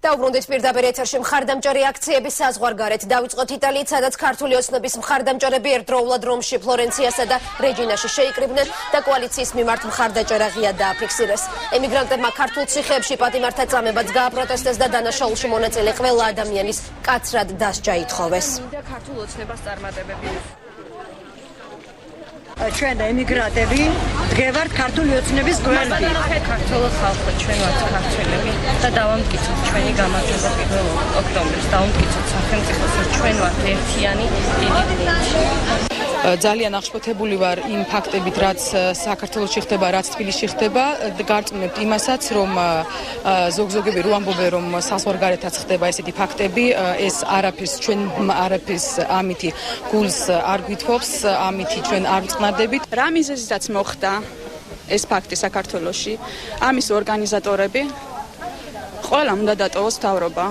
დაუბრუნდით პირდაპირ ეთერში მხარდამჭერი აქციების საზღვარგარეთ დავიწყოთ იტალიით, სადაც ქართული ოცნების მხარდამჭერები ერთდროულად რომში, ფლორენციასა და რეჯინაში შეიკრიბნენ და კოალიციის მიმართ მხარდაჭერა ღიად დააფიქსირეს. ემიგრანტებმა ქართულ ციხეებში პატიმართა წამებაც გააპროტესტეს და დანაშაულში მონაწილე ყველა ადამიანის კაცრად დასჯა ითხოვეს. ქართულ ოცნებას წარმატებები ჩვენ ემიგრანტები დგევართ ქართული ოცნების გვერდით. ქართული ხალხი ჩვენ ვართ ქართველები და დავამტკიცოთ ჩვენი გამარჯვება 1 ოქტომბერს. დავამტკიცოთ სახელმწიფოს, რომ ჩვენ ვართ ერთიანი დიდი გუნდი. ძალიან აღშფოთებული ვარ იმ ფაქტებით, რაც საქართველოში ხდება, რაც თბილისში ხდება. გარწმუნებთ იმასაც, რომ ზოგ-ზოგები რო ამბობენ, რომ საზღვარგარეთაც ხდება ესეთი ფაქტები, ეს არაფერს ჩვენ არაფერს ამითი გულს არ გვითხოვს, ამითი ჩვენ არ ვწყნარდებით. რა მიზეზითაც მოხდა ეს ფაქტი საქართველოში, ამის ორგანიზატორები ყველამ უნდა დატოვოს თავრობა.